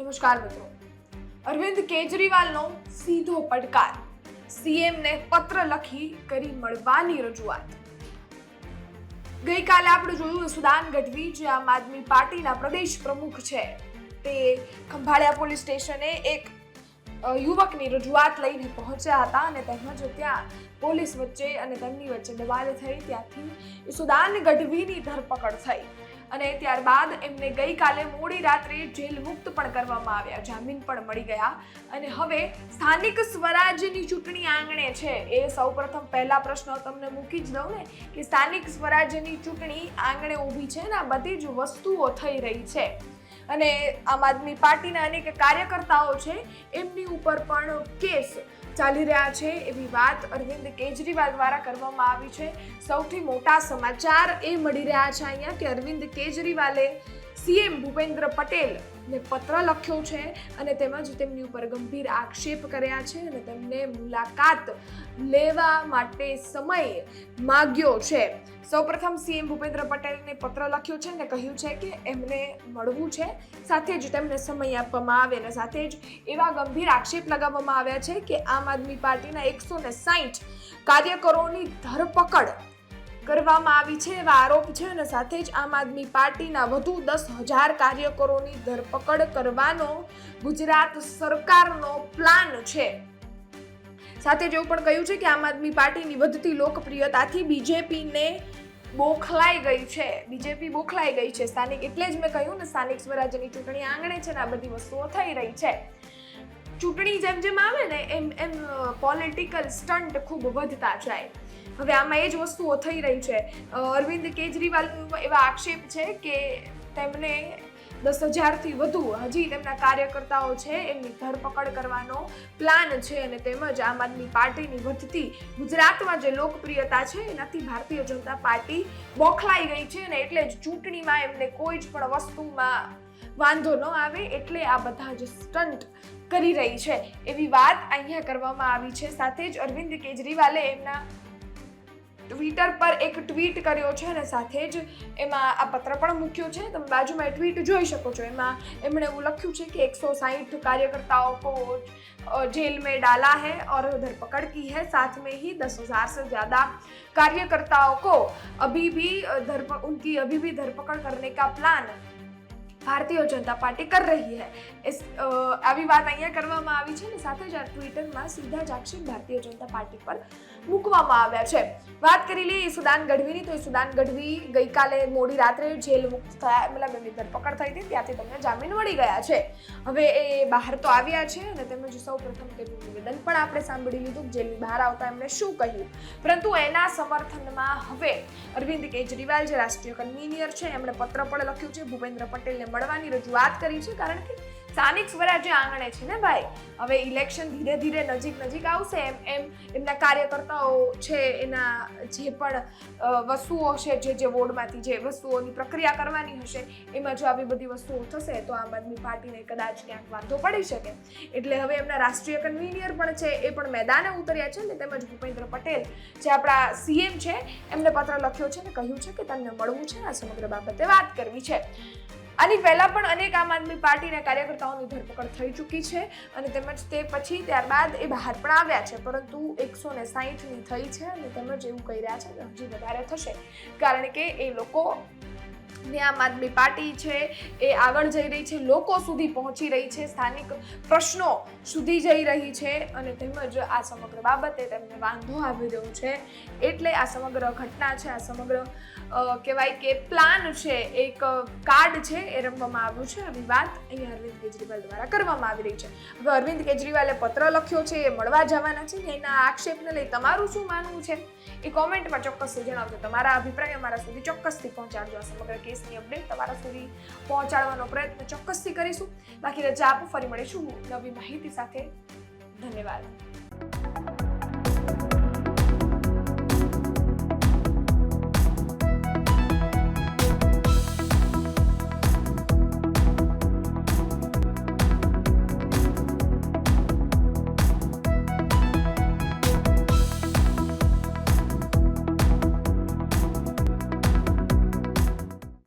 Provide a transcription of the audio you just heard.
નમસ્કાર મિત્રો. અરવિંદ કેજરીવાલનો સીધો પડકાર, સીએમને પત્ર લખી કરી મળવાની રજૂઆત. ગઈકાલે આપણે જોયું સુદાન ગઢવી જે આમ આદમી પાર્ટીના પ્રદેશ પ્રમુખ છે, તે ખંભાળિયા પોલીસ સ્ટેશને એક યુવકની રજૂઆત લઈને પહોંચ્યા હતા અને તેમજ ત્યાં પોલીસ વચ્ચે અને તેમની વચ્ચે દબાણ થઈ. ત્યાંથી સુદાન ગઢવીની ધરપકડ થઈ અને ત્યારબાદ એમને ગઈકાલે મોડી રાત્રે જેલ મુક્ત પણ કરવામાં આવ્યા, જામીન પણ મળી ગયા. અને હવે સ્થાનિક સ્વરાજ્યની ચૂંટણી આંગણે છે. એ સૌપ્રથમ પહેલા પ્રશ્ન તમને મૂકી જ દઉં ને કે સ્થાનિક સ્વરાજ્યની ચૂંટણી આંગણે ઊભી છે ને આ બધી જ વસ્તુઓ થઈ રહી છે અને આમ આદમી પાર્ટીના અનેક કાર્યકર્તાઓ છે એમની ઉપર પણ કેસ ચાલી રહ્યા છે એવી વાત અરવિંદ કેજરીવાલ દ્વારા કરવામાં આવી છે. સૌથી મોટા સમાચાર એ મળી રહ્યા છે અહીંયા કે અરવિંદ કેજરીવાલે સીએમ ભૂપેન્દ્ર પટેલને પત્ર લખ્યો છે અને તેમજ તેમની ઉપર ગંભીર આક્ષેપ કર્યા છે અને તેમને મુલાકાત લેવા માટે સમય માંગ્યો છે. સૌપ્રથમ સીએમ ભૂપેન્દ્ર પટેલને પત્ર લખ્યો છે અને કહ્યું છે કે એમને મળવું છે, સાથે જ તેમને સમય આપવામાં આવે અને સાથે જ એવા ગંભીર આક્ષેપ લગાવવામાં આવ્યા છે કે આમ આદમી પાર્ટીના 160 કાર્યકરોની ધરપકડ કરવામાં આવી છે એવા આરોપ છે અને સાથે જ આમ આદમી પાર્ટીના વધુ 10,000 કાર્યકરોની ધરપકડ કરવાનો ગુજરાત સરકારનો પ્લાન છે. સાથે જ એવું પણ કહ્યું છે કે આમ આદમી પાર્ટીની વધતી લોકપ્રિયતાથી બીજેપીને બોખલાઈ ગઈ છે. બીજેપી બોખલાઈ ગઈ છે સ્થાનિક, એટલે જ મેં કહ્યું ને સ્થાનિક સ્વરાજ્યની ચૂંટણી આંગણે છે ને આ બધી વસ્તુઓ થઈ રહી છે. ચૂંટણી જેમ જેમ આવે ને એમ એમ પોલિટિકલ સ્ટન્ટ ખૂબ વધતા જાય. હવે આમાં એ જ વસ્તુઓ થઈ રહી છે. અરવિંદ કેજરીવાલ એવા આક્ષેપ છે કે તેમને 10,000થી વધુ હજી તેમના કાર્યકર્તાઓ છે એમની ધરપકડ કરવાનો પ્લાન છે અને તેમજ આમ આદમી પાર્ટીની વધતી ગુજરાતમાં જે લોકપ્રિયતા છે એનાથી ભારતીય જનતા પાર્ટી બોખલાઈ ગઈ છે અને એટલે જ ચૂંટણીમાં એમને કોઈ જ પણ વસ્તુમાં વાંધો ન આવે એટલે આ બધા જ સ્ટન્ટ કરી રહી છે એવી વાત અહીંયા કરવામાં આવી છે. સાથે જ અરવિંદ કેજરીવાલે એમના ટ્વિટર પર એક ટ્વીટ કર્યો છે અને સાથે જ એમાં આ પત્ર પણ મૂક્યો છે. તમે બાજુમાં ટ્વીટ જોઈ શકો છો. એમાં એમણે એવું લખ્યું છે કે 160 कार्यकर्ताओं को जेल में डाला है और धरपकड़ की है. साथ में ही 10,000 से ज्यादा कार्यकर्ताओं को अभी भी धरपकड़ करने का प्लान ભારતીય જનતા પાર્ટી કર રહી હૈ. આવી વાત અહીંયા કરવામાં આવી છે ને સાથે જ આ ટ્વિટરમાં સીધા જ આક્ષેપ ભારતીય જનતા પાર્ટી પર મૂકવામાં આવ્યા છે. વાત કરી લઈએ સુદાન ગઢવીની, તો સુદાન ગઢવી ગઈકાલે મોડી રાત્રે જેલ મુક્ત થયા, મતલબ એમની ધરપકડ થઈ હતી, ત્યાંથી તેમને જામીન મળી ગયા છે. હવે એ બહાર તો આવ્યા છે અને તેમજ સૌ પ્રથમ તેમનું નિવેદન પણ આપણે સાંભળી લીધું. જેલની બહાર આવતા એમણે શું કહ્યું, પરંતુ એના સમર્થનમાં હવે અરવિંદ કેજરીવાલ જે રાષ્ટ્રીય કન્વીનર છે એમણે પત્ર પણ લખ્યું છે, ભૂપેન્દ્ર પટેલને મળવાની રજૂઆત કરી છે. કારણ કે સ્થાનિક સ્વરાજ્ય આંગણે છે ને ભાઈ, હવે ઇલેક્શન ધીરે ધીરે નજીક આવશે એમ એમ એમના કાર્યકર્તાઓ છે એના જે પણ વસ્તુઓ છે જે વોર્ડમાંથી જે વસ્તુઓની પ્રક્રિયા કરવાની હશે એમાં જો આવી બધી વસ્તુઓ થશે તો આમ આદમી પાર્ટીને કદાચ ક્યાંક વાંધો પડી શકે. એટલે હવે એમના રાષ્ટ્રીય કન્વીનર પણ છે એ પણ મેદાને ઉતર્યા છે ને તેમજ ભૂપેન્દ્ર પટેલ જે આપણા સીએમ છે એમને પત્ર લખ્યો છે ને કહ્યું છે કે તેમને મળવું છે, આ સમગ્ર બાબતે વાત કરવી છે. આની પહેલા પણ અનેક આમ આદમી પાર્ટીના કાર્યકર્તાઓની ધરપકડ થઈ ચૂકી છે અને તેમજ તે પછી ત્યારબાદ એ બહાર પણ આવ્યા છે, પરંતુ 160ની થઈ છે અને તેમજ એવું કહી રહ્યા છે કે હજી વધારે થશે કારણ કે એ લોકો આમ આદમી પાર્ટી છે એ આગળ જઈ રહી છે, લોકો સુધી પહોંચી રહી છે, સ્થાનિક પ્રશ્નો સુધી જઈ રહી છે અને તેમજ આ સમગ્ર બાબતે તેમને વાંધો આવી રહ્યો છે. એટલે આ સમગ્ર ઘટના છે, આ સમગ્ર કહેવાય કે પ્લાન છે, એક કાર્ડ છે એ રમવામાં આવ્યું છે. આવી વાત અહીંયા અરવિંદ કેજરીવાલ દ્વારા કરવામાં આવી રહી છે. હવે અરવિંદ કેજરીવાલે પત્ર લખ્યો છે, એ મળવા જવાના છે. એના આક્ષેપને લઈ તમારું શું માનવું છે એ કોમેન્ટમાં ચોક્કસથી જણાવજો. તમારા અભિપ્રાય અમારા સુધી ચોક્કસથી પહોંચાડજો. આ સમગ્ર કેસની અપડેટ તમારા સુધી પહોંચાડવાનો પ્રયત્ન ચોક્કસથી કરીશું. બાકી રજા આપો, ફરી મળીશું નવી માહિતી સાથે. ધન્યવાદ.